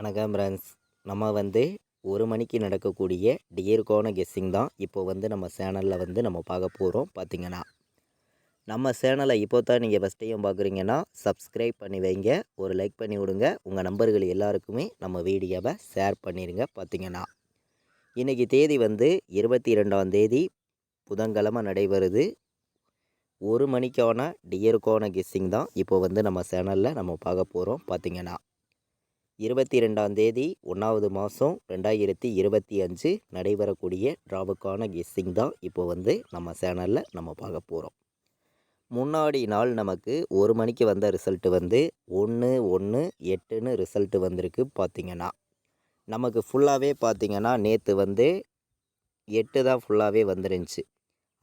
வணக்கம் ஃப்ரெண்ட்ஸ். நம்ம ஒரு மணிக்கு நடக்கக்கூடிய டியர்கான கெஸ்ஸிங் தான் இப்போ நம்ம சேனலில் நம்ம பார்க்க போகிறோம். பார்த்திங்கன்னா நம்ம சேனலை இப்போ தான் நீங்கள் ஃபஸ்ட் டைம் பார்க்குறீங்கன்னா சப்ஸ்கிரைப் பண்ணி வைங்க, ஒரு லைக் பண்ணி விடுங்க, உங்கள் நண்பர்கள் எல்லாருக்குமே நம்ம வீடியோவை ஷேர் பண்ணிடுங்க. பார்த்திங்கன்னா இன்றைக்கி தேதி 22ஆம் தேதி புதன்கிழமை நடைபெறுது. ஒரு மணிக்கான டியர்கான கெஸ்ஸிங் தான் இப்போ நம்ம சேனலில் நம்ம பார்க்க போகிறோம். பார்த்திங்கன்னா 22ஆம் தேதி 1வது மாதம் 2025 நடைபெறக்கூடிய டிராவுக்கான கெஸ்ஸிங் தான் இப்போ நம்ம சேனலில் நம்ம பார்க்க போகிறோம். முன்னாடி நாள் நமக்கு ஒரு மணிக்கு வந்த ரிசல்ட்டு 1/1/8ன்னு ரிசல்ட்டு வந்திருக்கு. பார்த்திங்கன்னா நமக்கு ஃபுல்லாகவே பார்த்திங்கன்னா நேற்று 8 தான் ஃபுல்லாகவே வந்துருந்துச்சு.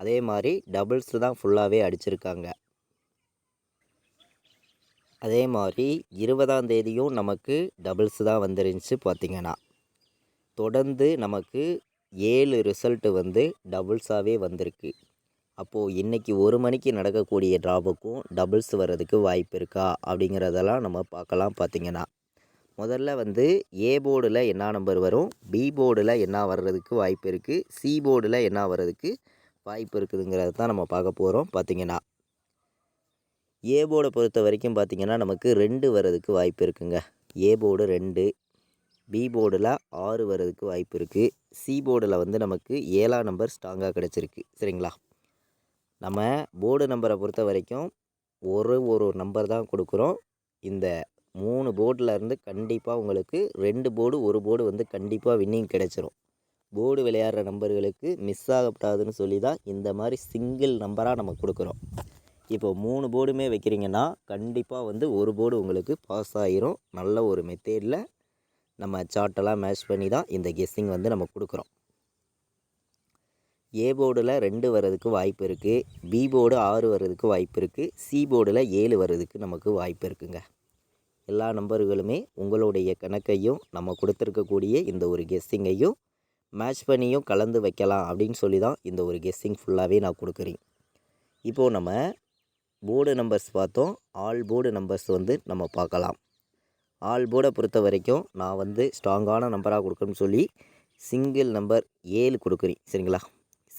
அதே மாதிரி டபுள்ஸ் தான் ஃபுல்லாகவே அடிச்சிருக்காங்க. அதே மாதிரி 20ஆம் தேதியும் நமக்கு டபுள்ஸ் தான் வந்துருந்துச்சு. பார்த்திங்கன்னா தொடர்ந்து நமக்கு 7 ரிசல்ட்டு டபுள்ஸாகவே வந்திருக்கு. அப்போது இன்றைக்கி ஒரு மணிக்கு நடக்கக்கூடிய ட்ராவுக்கும் டபுள்ஸ் வர்றதுக்கு வாய்ப்பு இருக்கா அப்படிங்கிறதெல்லாம் நம்ம பார்க்கலாம். பார்த்திங்கன்னா முதல்ல ஏ போர்டில் என்ன நம்பர் வரும், பி போர்டில் என்ன வர்றதுக்கு வாய்ப்பு இருக்குது, சி போர்டில் என்ன வர்றதுக்கு வாய்ப்பு இருக்குதுங்கிறத தான் நம்ம பார்க்க போகிறோம். பார்த்திங்கன்னா ஏ போர்டை பொறுத்த வரைக்கும் பார்த்திங்கன்னா நமக்கு 2 வர்றதுக்கு வாய்ப்பு இருக்குங்க. ஏ போர்டு 2, பி போர்டில் 6 வர்றதுக்கு வாய்ப்பு இருக்குது. சி போர்டில் நமக்கு 7ஆம் நம்பர் ஸ்ட்ராங்காக கிடச்சிருக்கு. சரிங்களா, நம்ம போர்டு நம்பரை பொறுத்த வரைக்கும் ஒரு நம்பர் தான் கொடுக்குறோம். இந்த 3 போர்டில் இருந்து கண்டிப்பாக உங்களுக்கு 2 போர்டு 1 போர்டு கண்டிப்பாக வின்னிங் கிடச்சிரும். போர்டு விளையாடுற நம்பர்களுக்கு மிஸ் ஆகக்கூடாதுன்னு சொல்லி தான் இந்த மாதிரி சிங்கிள் நம்பராக நம்ம கொடுக்குறோம். இப்போ 3 போர்டுமே வைக்கிறீங்கன்னா கண்டிப்பாக ஒரு போர்டு உங்களுக்கு பாஸ் ஆகிரும். நல்ல ஒரு மெத்தேடில் நம்ம சார்ட்டெல்லாம் மேட்ச் பண்ணி தான் இந்த கெஸ்ஸிங் நம்ம கொடுக்குறோம். ஏ போர்டில் 2 வர்றதுக்கு வாய்ப்பு இருக்குது, பி போர்டு 6 வர்றதுக்கு வாய்ப்பு இருக்குது, சி போர்டில் 7 வர்றதுக்கு நமக்கு வாய்ப்பு இருக்குங்க. எல்லா நம்பர்களுமே உங்களுடைய கணக்கையும் நம்ம கொடுத்துருக்கக்கூடிய இந்த ஒரு கெஸ்ஸிங்கையும் மேட்ச் பண்ணியும் கலந்து வைக்கலாம் அப்படின்னு சொல்லி தான் இந்த ஒரு கெஸ்ஸிங் ஃபுல்லாகவே நான் கொடுக்குறேன். இப்போது நம்ம போர்டு நம்பர்ஸ் பார்த்தோம். ஆல் போர்டு நம்பர்ஸ் நம்ம பார்க்கலாம். ஆல் போர்டை பொறுத்த வரைக்கும் நான் ஸ்ட்ராங்கான நம்பராக கொடுக்கணும்னு சொல்லி சிங்கிள் நம்பர் 7 கொடுக்குறேன். சரிங்களா,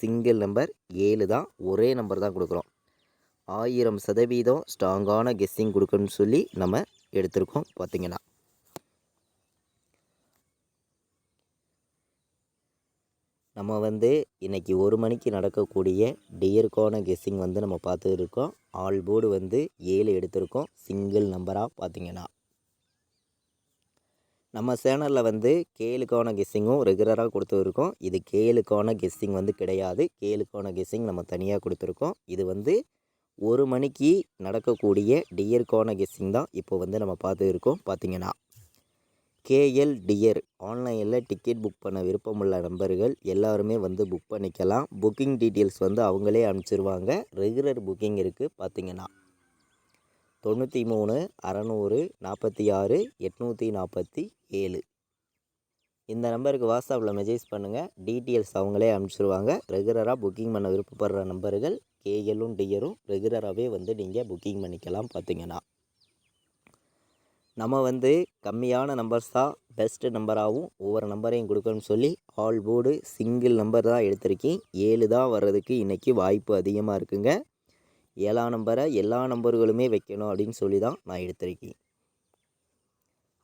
சிங்கிள் நம்பர் 7 தான், ஒரே நம்பர் தான் கொடுக்குறோம். 1000% ஸ்ட்ராங்கான கெஸ்ஸிங் கொடுக்கணும்னு சொல்லி நம்ம எடுத்திருக்கோம். பார்த்திங்கன்னா நம்ம இன்றைக்கி ஒரு மணிக்கு நடக்கக்கூடிய டியர்கான கெஸ்ஸிங் நம்ம பார்த்துட்டு இருக்கோம். ஆல் போர்டு 7 எடுத்திருக்கோம் சிங்கிள் நம்பராக. பார்த்திங்கன்னா நம்ம சேனலில் கேளுக்கான கெஸ்ஸிங்கும் ரெகுலராக கொடுத்துருக்கோம். இது கேளுக்கான கெஸ்ஸிங் கிடையாது. கேளுக்கான கெஸ்ஸிங் நம்ம தனியாக கொடுத்துருக்கோம். இது ஒரு மணிக்கு நடக்கக்கூடிய டியர்கான கெஸ்ஸிங் தான் இப்போ நம்ம பார்த்து இருக்கோம். பார்த்திங்கன்னா கேஎல் டியர் ஆன்லைனில் டிக்கெட் புக் பண்ண விருப்பமுள்ள நம்பர்கள் எல்லாருமே புக் பண்ணிக்கலாம். புக்கிங் டீட்டெயில்ஸ் அவங்களே அனுப்பிச்சிருவாங்க. ரெகுலர் புக்கிங் இருக்குது. பார்த்திங்கன்னா 93 600 46 847 இந்த நம்பருக்கு வாட்ஸ்அப்பில் மெசேஜ் பண்ணுங்கள். டீட்டெயில்ஸ் அவங்களே அனுப்பிச்சிருவாங்க. ரெகுலராக புக்கிங் பண்ண விருப்பப்படுற நம்பர்கள் கேஎல்லும் டியரும் ரெகுலராகவே நீங்கள் புக்கிங் பண்ணிக்கலாம். பார்த்திங்கன்னா நம்ம கம்மியான நம்பர்ஸாக பெஸ்ட்டு நம்பராகவும் ஒவ்வொரு நம்பரையும் கொடுக்கணும்னு சொல்லி ஆல் போர்டு சிங்கிள் நம்பர் தான் எடுத்திருக்கேன். 7 தான் வர்றதுக்கு இன்றைக்கி வாய்ப்பு அதிகமாக இருக்குங்க. 7ஆம் நம்பரை எல்லா நம்பர்களுமே வைக்கணும் அப்படின்னு சொல்லி தான் நான் எடுத்திருக்கேன்.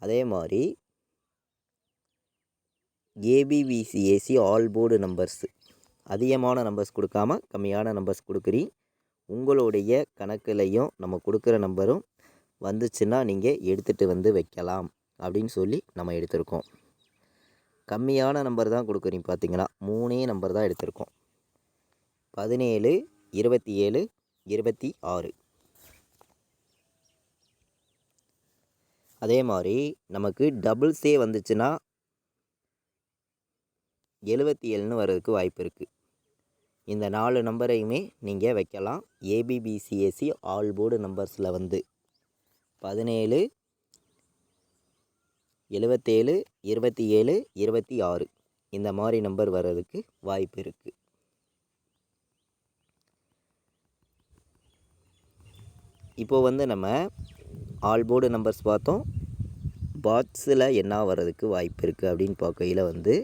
அதே மாதிரி ஏபிபிசிஏசி ஆல் போர்டு நம்பர்ஸ் அதிகமான நம்பர்ஸ் கொடுக்காம கம்மியான நம்பர்ஸ் கொடுக்குறேன். உங்களுடைய கணக்குலையும் நம்ம கொடுக்குற நம்பரும் வந்துச்சுன்னா நீங்கள் எடுத்துகிட்டு வைக்கலாம் அப்படின்னு சொல்லி நம்ம எடுத்திருக்கோம். கம்மியான நம்பர் தான் கொடுக்குறீங்க. பார்த்திங்கன்னா 3 நம்பர் தான் எடுத்திருக்கோம். 17 27 26. அதே மாதிரி நமக்கு டபுள்ஸே வந்துச்சுன்னா 77ன்னு வர்றதுக்கு வாய்ப்பு இருக்குது. இந்த 4 நம்பரையுமே நீங்கள் வைக்கலாம். ஏபிபிசிஏசி ஆல் போர்டு நம்பர்ஸில் 17 77 27 26 இந்த மாதிரி நம்பர் வர்றதுக்கு வாய்ப்பு இருக்குது. இப்போது நம்ம ஆல் போர்டு நம்பர்ஸ் பார்த்தோம். பாட்ஸில் என்ன வர்றதுக்கு வாய்ப்பு இருக்குது அப்படின்னு பார்க்கையில் வந்து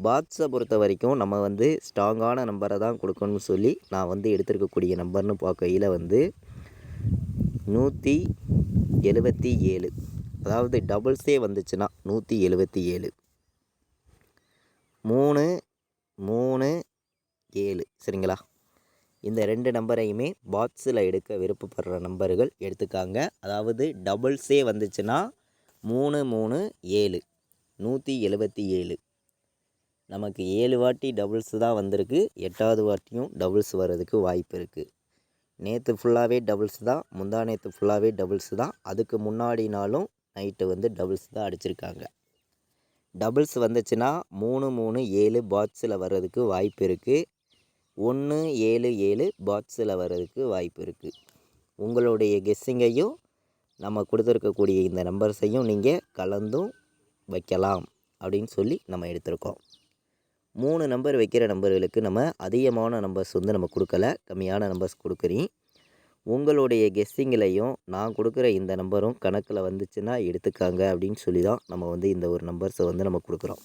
பாட்ஸை பொறுத்த வரைக்கும் நம்ம வந்து ஸ்ட்ராங்கான நம்பரை தான் கொடுக்கணும்னு சொல்லி நான் வந்து எடுத்திருக்கக்கூடிய நம்பர்னு பார்க்கையில் வந்து 177. அதாவது டபுள்ஸே வந்துச்சுன்னா 177 3 3 7 சரிங்களா. இந்த 2 நம்பரையுமே பாட்ஸில் எடுக்க விருப்பப்படுற நம்பர்கள் எடுத்துக்காங்க. அதாவது டபுள்ஸே வந்துச்சுன்னா 3 3 7 177. நமக்கு 7 வாட்டி டபுள்ஸ் தான் வந்திருக்கு. 8வது வாட்டியும் டபுள்ஸ் வர்றதுக்கு வாய்ப்பு இருக்குது. நேற்று ஃபுல்லாகவே டபுள்ஸ் தான், முந்தா நேற்று ஃபுல்லாகவே டபுள்ஸ் தான், அதுக்கு முன்னாடி நாளும் நைட்டு வந்து டபுள்ஸ் தான் அடிச்சிருக்காங்க. டபுள்ஸ் வந்துச்சுன்னா 3 3 7 பாட்ஸில் வர்றதுக்கு வாய்ப்பு இருக்குது. 1 7 7 பாட்ஸில் வர்றதுக்கு வாய்ப்பு இருக்குது. உங்களுடைய கெஸ்ஸிங்கையும் நம்ம கொடுத்துருக்கக்கூடிய இந்த நம்பர்ஸையும் நீங்கள் கலந்தும் வைக்கலாம் அப்படின்னு சொல்லி நம்ம எடுத்திருக்கோம். 3 நம்பர் வைக்கிற நம்பர்களுக்கு நம்ம அதிகமான நம்பர்ஸ் வந்து நம்ம கொடுக்கல, கம்மியான நம்பர்ஸ் கொடுக்குறீங்க. உங்களுடைய கெஸ்ஸிங்கிலையும் நான் கொடுக்குற இந்த நம்பரும் கணக்கில் வந்துச்சுன்னா எடுத்துக்காங்க அப்படின்னு சொல்லி தான் நம்ம வந்து இந்த ஒரு நம்பர்ஸை வந்து நம்ம கொடுக்குறோம்.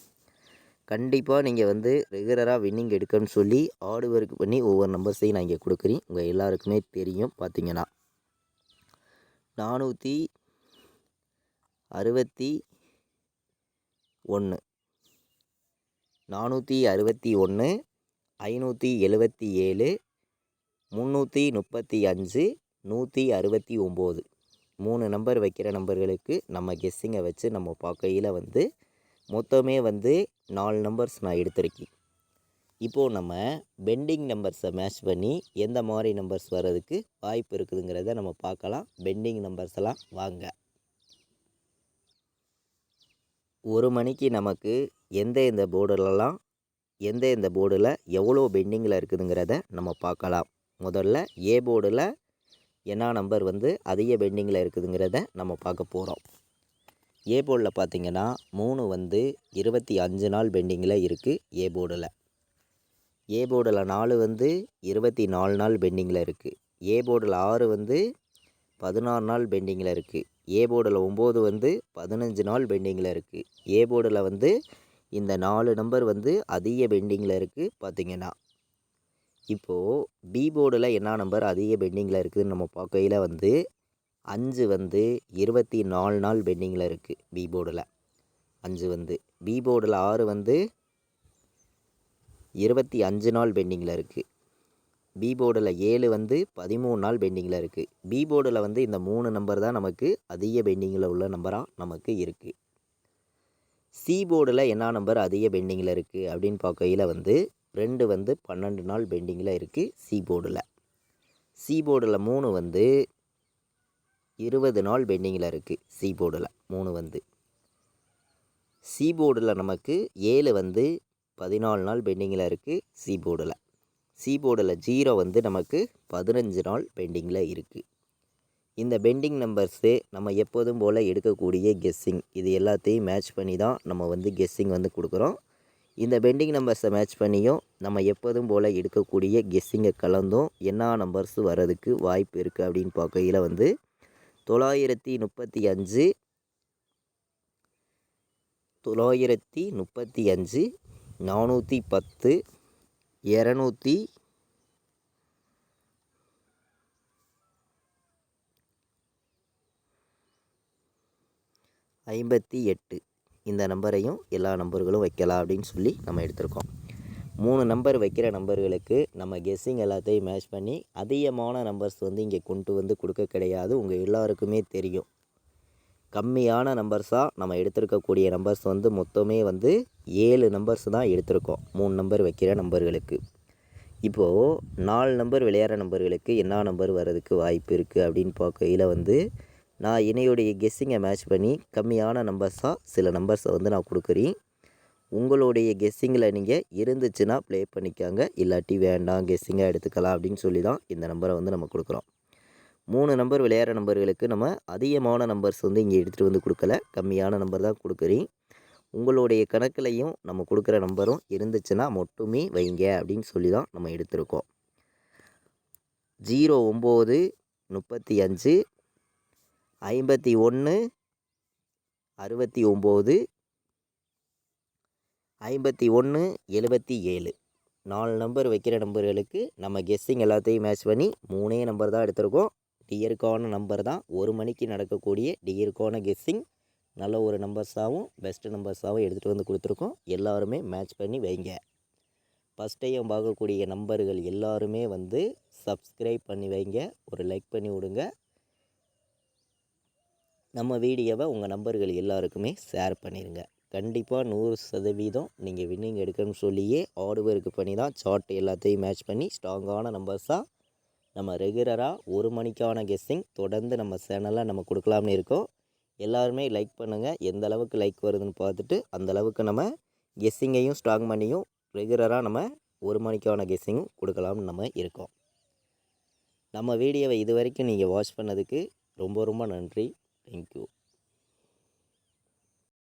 கண்டிப்பாக நீங்கள் வந்து ரெகுலராக வின்னிங் எடுக்கணும்னு சொல்லி ஹார்ட் ஒர்க் பண்ணி ஒவ்வொரு நம்பர்ஸையும் நான் இங்கே கொடுக்குறேன். உங்கள் எல்லாருக்குமே தெரியும். பார்த்தீங்கன்னா 461 461 577 335 169 3 நம்பர் வைக்கிற நம்பர்களுக்கு நம்ம கெஸ்ஸிங்கை வச்சு நம்ம பார்க்கையில் வந்து மொத்தமே வந்து 4 நம்பர்ஸ் நான் எடுத்திருக்கேன். இப்போது நம்ம பெண்டிங் நம்பர்ஸை மேட்ச் பண்ணி எந்த மாதிரி நம்பர்ஸ் வர்றதுக்கு வாய்ப்பு இருக்குதுங்கிறத நம்ம பார்க்கலாம். பெண்டிங் நம்பர்ஸ் எல்லாம் வாங்க. 1 மணிக்கு நமக்கு எந்த போர்டில் எவ்வளோ பெண்டிங்கில் இருக்குதுங்கிறத நம்ம பார்க்கலாம். முதல்ல ஏ போர்டில் என்ன நம்பர் வந்து அதிக பெண்டிங்கில் இருக்குதுங்கிறத நம்ம பார்க்க போகிறோம். ஏ போர்டில் பார்த்திங்கன்னா 3 வந்து 25 நாள் பெண்டிங்கில் இருக்குது. ஏ போர்டில் 4 வந்து 24 நாள் பெண்டிங்கில் இருக்குது. ஏ போர்டில் 6 வந்து 16 நாள் பெண்டிங்கில் இருக்குது. ஏ போர்டில் 9 வந்து 15 நாள் பெண்டிங்கில் இருக்குது. ஏ போர்டில் வந்து இந்த 4 நம்பர் வந்து அதிக பெண்டிங்கில் இருக்குது. பார்த்திங்கன்னா இப்போது பி போர்டில் என்ன நம்பர் அதிக பெண்டிங்கில் இருக்குதுன்னு நம்ம பார்க்கையில் வந்து 5 வந்து 24 நாள் பெண்டிங்கில் இருக்குது. பி போர்டில் 5 வந்து, பி போர்டில் 6 வந்து 25 நாள் பெண்டிங்கில் இருக்குது. பி போர்டில் 7 வந்து 13 நாள் பெண்டிங்கில் இருக்குது. பி போர்டில் வந்து இந்த 3 நம்பர் தான் நமக்கு அதிக பெண்டிங்கில் உள்ள நம்பராக நமக்கு இருக்குது. சி போர்டில் என்ன நம்பர் அதிக பெண்டிங்கில் இருக்குது அப்படின்னு பார்க்கையில் வந்து 2 வந்து 12 நாள் பெண்டிங்கில் இருக்குது. சி போர்டில் 3 வந்து 20 நாள் பெண்டிங்கில் இருக்குது. சி போர்டில் 3 வந்து. சி போர்டில் நமக்கு 7 வந்து 14 நாள் பெண்டிங்கில் இருக்குது. சி போர்டில் 0 வந்து நமக்கு 15 நாள் பெண்டிங்கில் இருக்குது. இந்த பெண்டிங் நம்பர்ஸு நம்ம எப்போதும் போல் எடுக்கக்கூடிய கெஸ்ஸிங், இது எல்லாத்தையும் மேட்ச் பண்ணி தான் நம்ம வந்து கெஸ்ஸிங் வந்து கொடுக்குறோம். இந்த பெண்டிங் நம்பர்ஸை மேட்ச் பண்ணியும் நம்ம எப்போதும் போல் எடுக்கக்கூடிய கெஸ்ஸிங்கை கலந்தும் என்ன நம்பர்ஸ் வர்றதுக்கு வாய்ப்பு இருக்குது அப்படின்னு பார்க்கையில் வந்து 935 410 258 இந்த நம்பரையும் எல்லா நம்பர்களும் வைக்கலாம் அப்படின்னு சொல்லி நம்ம எடுத்திருக்கோம். 3 நம்பர் வைக்கிற நம்பர்களுக்கு நம்ம கெஸ்ஸிங் எல்லாத்தையும் மேட்ச் பண்ணி அதிகமான நம்பர்ஸ் வந்து இங்கே கொண்டு வந்து கொடுக்க கிடையாது. உங்கள் எல்லாருக்குமே தெரியும். கம்மியான நம்பர்ஸாக நம்ம எடுத்திருக்கக்கூடிய நம்பர்ஸ் வந்து மொத்தமே வந்து 7 நம்பர்ஸ் தான் எடுத்திருக்கோம் 3 நம்பர் வைக்கிற நம்பர்களுக்கு. இப்போது 4 நம்பர் விளையாடுற நம்பர்களுக்கு என்ன நம்பர் வர்றதுக்கு வாய்ப்பு இருக்குது அப்படின்னு பார்க்கையில் வந்து நான் என்னையுடைய கெஸ்ஸிங்கை மேட்ச் பண்ணி கம்மியான நம்பர்ஸாக சில நம்பர்ஸை வந்து நான் கொடுக்குறேன். உங்களுடைய கெஸ்ஸிங்கில் நீங்கள் இருந்துச்சுன்னா ப்ளே பண்ணிக்காங்க, இல்லாட்டி வேண்டாம் கெஸ்ஸிங்காக எடுத்துக்கலாம் அப்படின்னு சொல்லி தான் இந்த நம்பரை வந்து நம்ம கொடுக்குறோம். 3 நம்பர் விளையாடுற நம்பர்களுக்கு நம்ம அதிகமான நம்பர்ஸ் வந்து இங்கே எடுத்துகிட்டு வந்து கொடுக்கல, கம்மியான நம்பர் தான் கொடுக்குறேன். உங்களுடைய கணக்குலையும் நம்ம கொடுக்குற நம்பரும் இருந்துச்சுன்னா மட்டுமே வைங்க அப்படின்னு சொல்லி தான் நம்ம எடுத்திருக்கோம். 09 35 51 69 51 77 4 நம்பர் வைக்கிற நம்பர்களுக்கு நம்ம கெஸ்ஸிங் எல்லாத்தையும் மேட்ச் பண்ணி 3 நம்பர் தான் எடுத்திருக்கோம். டியருக்கான நம்பர் தான் 1 மணிக்கு நடக்கக்கூடிய டியருக்கான கெஸ்ஸிங் நல்ல ஒரு நம்பர்ஸாகவும் பெஸ்ட்டு நம்பர்ஸாகவும் எடுத்துகிட்டு வந்து கொடுத்துருக்கோம். எல்லாருமே மேட்ச் பண்ணி வைங்க. ஃபஸ்ட் டைம் பார்க்கக்கூடிய நம்பர்கள் எல்லாருமே வந்து சப்ஸ்கிரைப் பண்ணி வைங்க, ஒரு லைக் பண்ணி விடுங்க. நம்ம வீடியோவை உங்கள் நம்பர்கள் எல்லாருக்குமே ஷேர் பண்ணிடுங்க. கண்டிப்பாக 100% நீங்கள் வின்னிங் எடுக்கணும்னு சொல்லியே ஹார்ட் ஒர்க் பண்ணி தான் சார்ட் எல்லாத்தையும் மேட்ச் பண்ணி ஸ்ட்ராங்கான நம்பர்ஸாக நம்ம ரெகுலராக 1 மணிக்கான கெஸ்ஸிங் தொடர்ந்து நம்ம சேனலில் நம்ம கொடுக்கலாம்னு இருக்கோம். எல்லாருமே லைக் பண்ணுங்கள். எந்த அளவுக்கு லைக் வருதுன்னு பார்த்துட்டு அந்த அளவுக்கு நம்ம கெஸ்ஸிங்கையும் ஸ்ட்ராங் பண்ணியும் ரெகுலராக நம்ம 1 மணிக்கான கெஸ்ஸிங்கும் கொடுக்கலாம்னு நம்ம இருக்கோம். நம்ம வீடியோவை இது வரைக்கும் நீங்கள் வாட்ச் பண்ணதுக்கு ரொம்ப ரொம்ப நன்றி. தேங்க்யூ.